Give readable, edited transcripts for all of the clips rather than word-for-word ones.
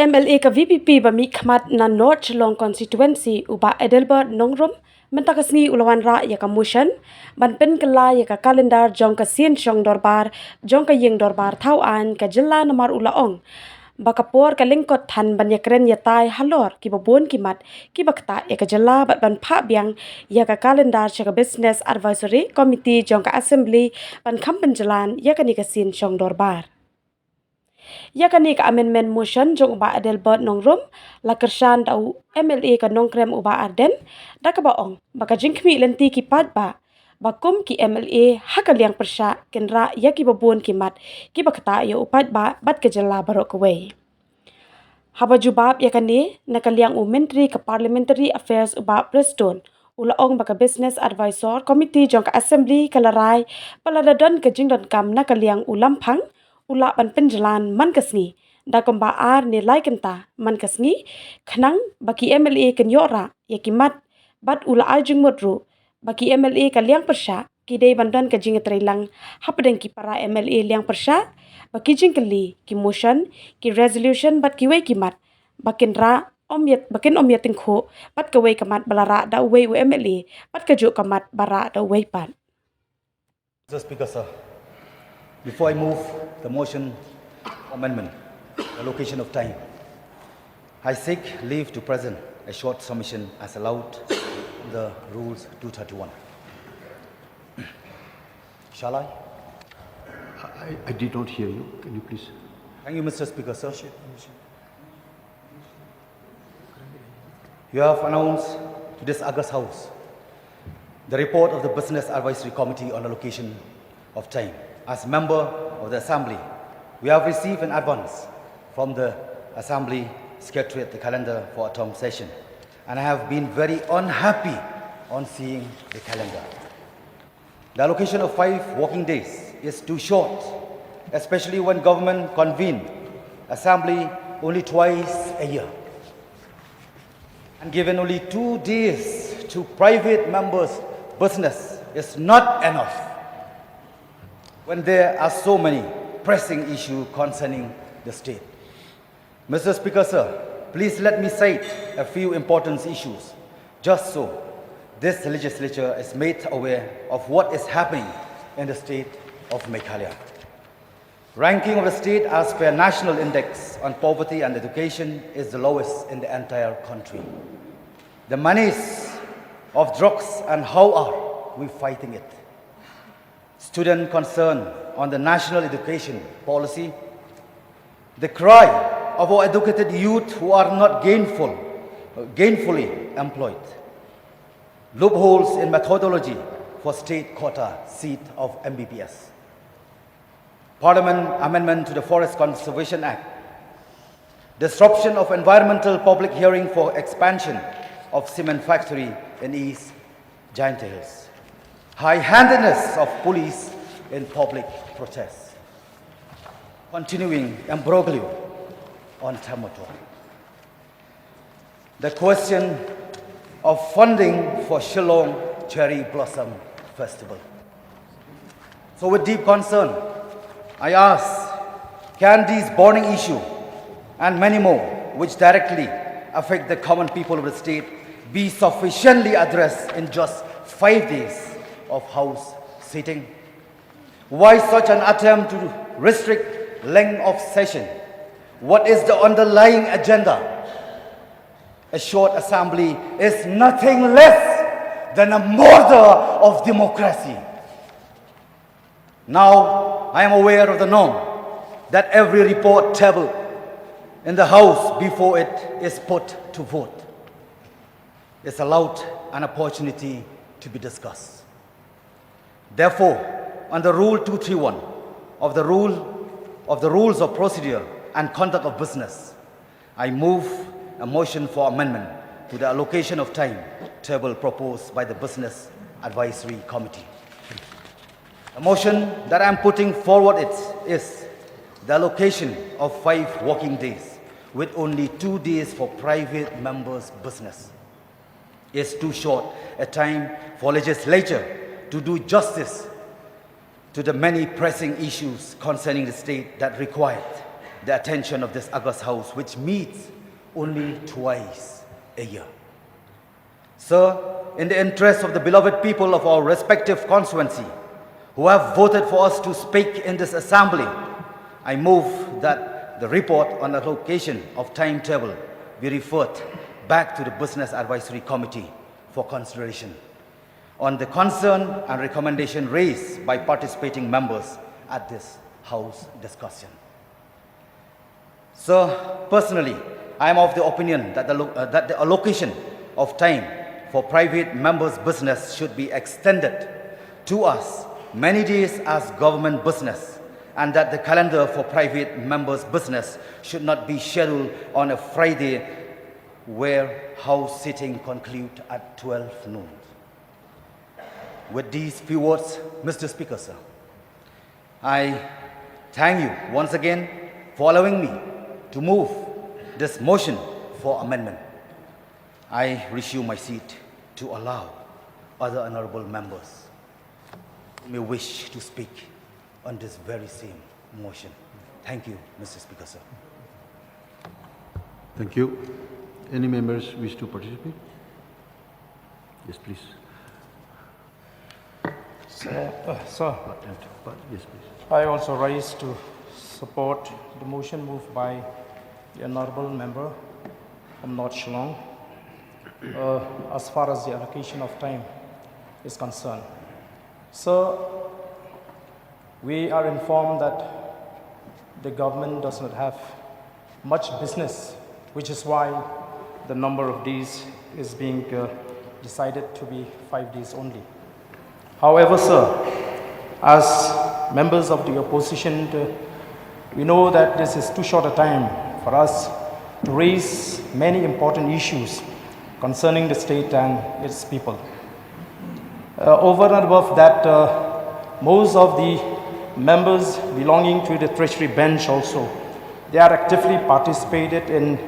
MLA ka VPP ba mi khmat na North Shillong constituency uba Edelbert Nongrum mentak Sngi ulawan ra ya ka motion ban pen kala ya ka kalendar jong ka Shong Dorbar jong ka yeng Dorbar thau an ka jilla namar ulaong bakapor ka lingkot than ban ya kren ya tai halor ki babon ki mat ki bakta ya ka jilla bat ban pha biang ya ka kalendar cha ka business advisory committee jong ka assembly ban kham Pynjlan ya ka ni ka Shong Dorbar yakani ka amendment motion jong uba Adelbert Nongrum la kershan dau MLA ka nongkrem uba Arden da ka baong baka jingkmi lenti ki pat ba bakum ki MLA hakaliang persha kenra yaki babun ki mat ki bakta yo upat ba bat ke jela barok we haba jubab yakani nakaliang menteri ka parliamentary affairs uba Preston ulaong baka business advisor committee jong ka assembly kalarai paladadon ka jingdon kam nakaliang ulampang ula ban Pynjlan man kasngi da komba ar ni laikenta man kasngi khnang baki MLA ken yora yakimat bat ula ajing modru baki MLA ka liang persha ki dei bandan ka jing trailang hapdeng ki para MLA liang persha baki jing kali ki motion ki resolution bat ki wei ki mat bakin ra bakin omyet tingkho bat ka wei kamat balara da wei MLA bat ka ju kamat bara da wei pan. Mr. Speaker, sir. Before I move the motion amendment, allocation of time, I seek leave to present a short submission as allowed in the Rules 231. Shall I? I did not hear you. Can you please? Thank you, Mr. Speaker, sir. You have announced to this August House the report of the Business Advisory Committee on allocation of time. As member of the Assembly, we have received in advance from the Assembly Secretariat the calendar for a term session, and I have been very unhappy on seeing the calendar. The allocation of 5 working days is too short, especially when government convene Assembly only twice a year. And given only 2 days to private members' business is not enough when there are so many pressing issues concerning the state. Mr. Speaker, sir, please let me cite a few important issues, just so this legislature is made aware of what is happening in the state of Meghalaya. Ranking of the state as per National Index on Poverty and Education is the lowest in the entire country. The menace of drugs, and how are we fighting it? Student concern on the national education policy, the cry of our educated youth who are not gainfully employed, loopholes in methodology for state quota seat of MBBS, Parliament amendment to the Forest Conservation Act, disruption of environmental public hearing for expansion of cement factory in East Giant Hills, high-handedness of police in public protests, continuing imbroglio on Tamato, the question of funding for Shillong Cherry Blossom Festival. So with deep concern, I ask, can these burning issues and many more which directly affect the common people of the state be sufficiently addressed in just 5 days of house sitting? Why such an attempt to restrict length of session? What is the underlying agenda? A short assembly is nothing less than a murder of democracy. Now, I am aware of the norm that every report tabled in the House before it is put to vote is allowed an opportunity to be discussed. Therefore, under Rule 231 of the Rules of Procedure and Conduct of Business, I move a motion for amendment to the allocation of time table proposed by the Business Advisory Committee. The motion that I am putting forward is the allocation of 5 working days with only 2 days for private members' business. Is too short a time for legislature to do justice to the many pressing issues concerning the state that required the attention of this August House, which meets only twice a year. Sir, in the interest of the beloved people of our respective constituency who have voted for us to speak in this assembly, I move that the report on allocation of timetable be referred back to the Business Advisory Committee for consideration on the concern and recommendation raised by participating members at this House discussion. Sir, personally, I am of the opinion that the allocation of time for private members' business should be extended to us many days as government business, and that the calendar for private members' business should not be scheduled on a Friday where House sitting conclude at 12 noon. With these few words, Mr. Speaker, sir, I thank you once again for allowing me to move this motion for amendment. I resume my seat to allow other honorable members who may wish to speak on this very same motion. Thank you, Mr. Speaker, sir. Thank you. Any members wish to participate? Yes, please. Sir, Yes, please. I also rise to support the motion moved by the honorable member from North Shong as far as the allocation of time is concerned. Sir, we are informed that the government does not have much business, which is why the number of days is being decided to be 5 days only. However, sir, as members of the opposition, we know that this is too short a time for us to raise many important issues concerning the state and its people. Over and above that, most of the members belonging to the Treasury bench also, they are actively participated in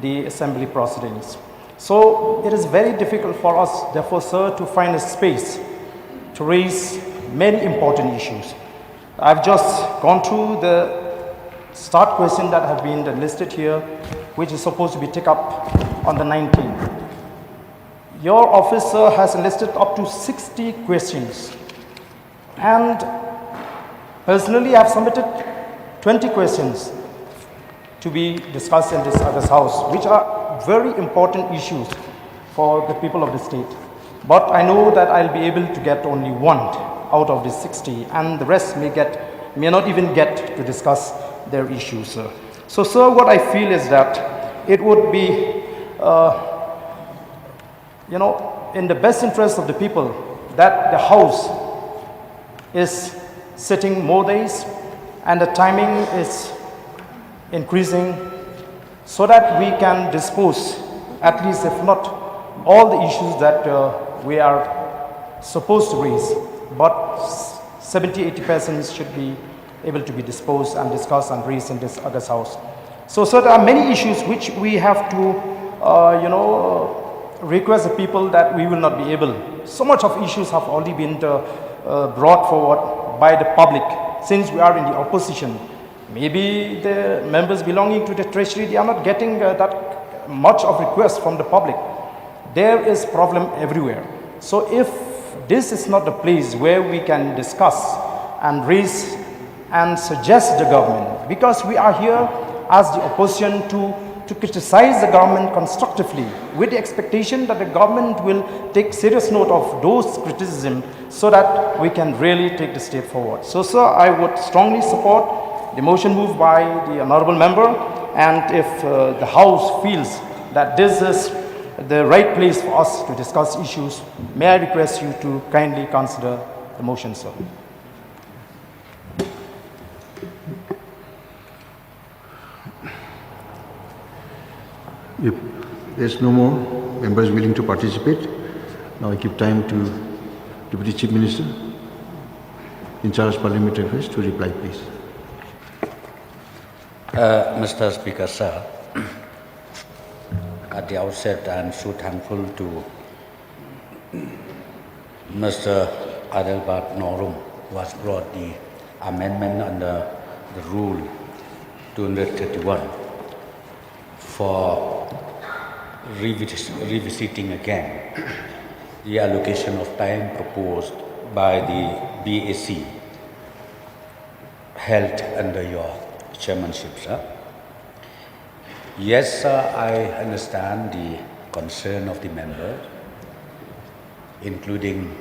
the assembly proceedings. So it is very difficult for us, therefore, sir, to find a space to raise many important issues. I've just gone through the start question that have been listed here, which is supposed to be taken up on the 19th. Your officer has listed up to 60 questions, and personally I've submitted 20 questions to be discussed in this August House, which are very important issues for the people of the state. But I know that I'll be able to get only one out of the 60, and the rest may not even get to discuss their issues, sir. So, sir, what I feel is that it would be, in the best interest of the people that the House is sitting more days and the timing is increasing, so that we can dispose, at least if not all the issues that we are supposed to raise, but 70–80% should be able to be disposed and discussed and raised in this August House. So there are many issues which we have to request the people that we will not be able. So much of issues have already been brought forward by the public since we are in the opposition. Maybe the members belonging to the Treasury, they are not getting that much of requests from the public. There is problem everywhere. So if this is not the place where we can discuss and raise and suggest the government, because we are here as the opposition to criticize the government constructively with the expectation that the government will take serious note of those criticisms so that we can really take the state forward. So, sir, I would strongly support the motion moved by the honorable member, and if the House feels that this is the right place for us to discuss issues, may I request you to kindly consider the motion, sir. If there's no more members willing to participate, now I give time to Deputy Chief Minister in charge of Parliamentary Affairs to reply, please. Mr. Speaker, sir, at the outset, I am so thankful to Mr. Adelbert Norum, who has brought the amendment under the rule 231 for revisiting again the allocation of time proposed by the BAC held under your chairmanship, sir. Yes, sir, I understand the concern of the members, including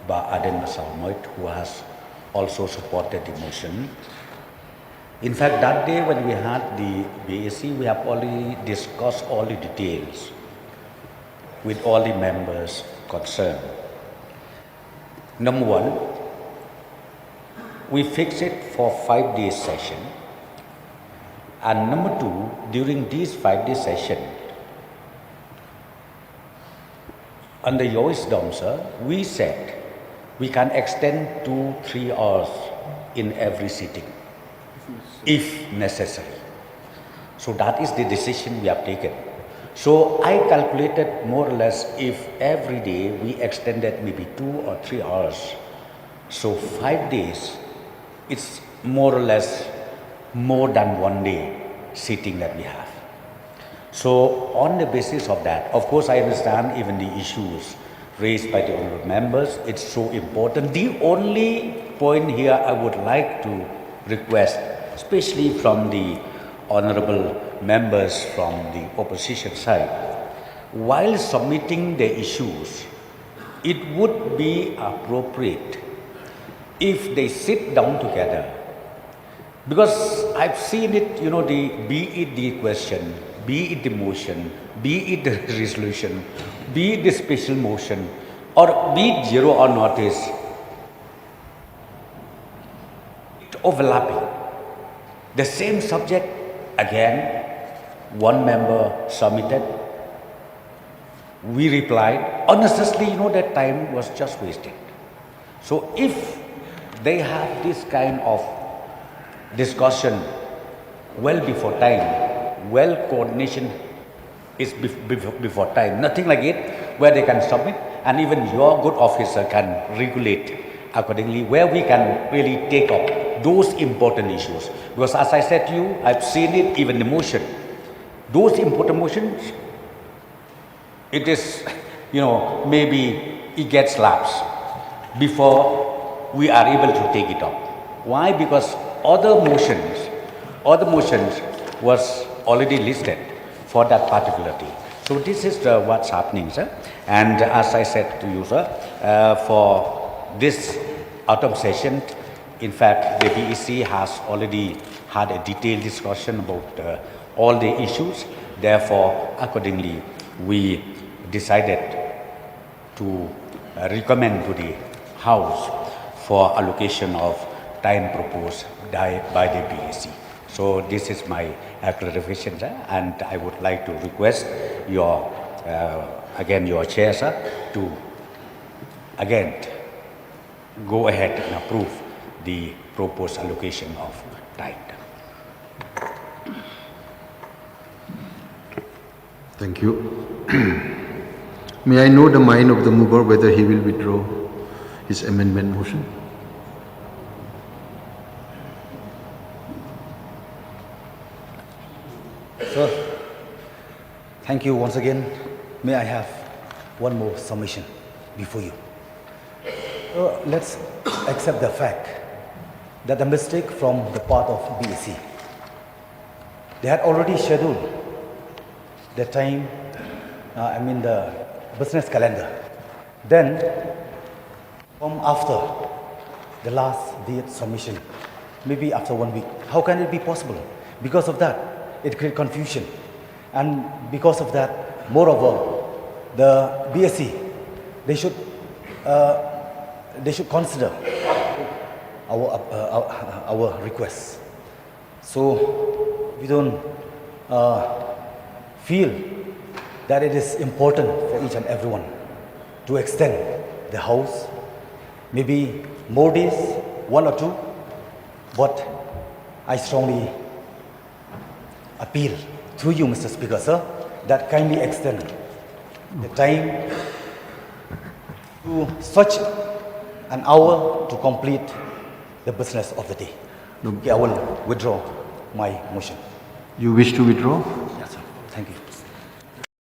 Aden Masalmoit, who has also supported the motion. In fact, that day when we had the BAC, we have already discussed all the details with all the members concerned. Number one, we fixed it for 5 days session. And number two, during these 5 day session, under your wisdom, sir, we said we can extend 2-3 hours in every sitting, if necessary. So that is the decision we have taken. So I calculated more or less if every day we extended maybe 2 or 3 hours. So 5 days, it's more or less more than 1 day sitting that we have. So on the basis of that, of course I understand even the issues raised by the honorable members, it's so important. The only point here I would like to request, especially from the honorable members from the opposition side, while submitting the issues, it would be appropriate if they sit down together. Because I've seen it, be it the question, be it the motion, be it the resolution, be it the special motion, or be it zero or notice, overlapping. The same subject, again, one member submitted, we replied. Honestly, that time was just wasted. So if they have this kind of discussion well before time, well coordination is before time, nothing like it, where they can submit and even your good officer can regulate accordingly, where we can really take up those important issues. Because as I said to you, I've seen it, even the motion, those important motions, it is, maybe it gets lapsed before we are able to take it up. Why? Because other motions was already listed for that particular day. So this is what's happening, sir. And as I said to you, sir, for this autumn session, in fact, the BEC has already had a detailed discussion about all the issues. Therefore, accordingly, we decided to recommend to the House for allocation of time proposed by the BAC. So this is my clarification, sir, and I would like to request your, again, your chair, sir, to again go ahead and approve the proposed allocation of time. Thank you. May I know the mind of the mover whether he will withdraw his amendment motion? Sir, thank you once again. May I have one more submission before you? Let's accept the fact that the mistake from the part of BEC. They had already scheduled the time, the business calendar. Then, from after the last date submission, maybe after 1 week, how can it be possible? Because of that, it creates confusion. And because of that, moreover, the BSc, they should consider our requests. So we don't feel that it is important for each and everyone to extend the house, maybe more days, 1 or 2, but I strongly appeal through you, Mr. Speaker, sir, that kindly extend the time to such an hour to complete the business of the day. Okay, I will withdraw my motion. You wish to withdraw? Yes, sir. Thank you.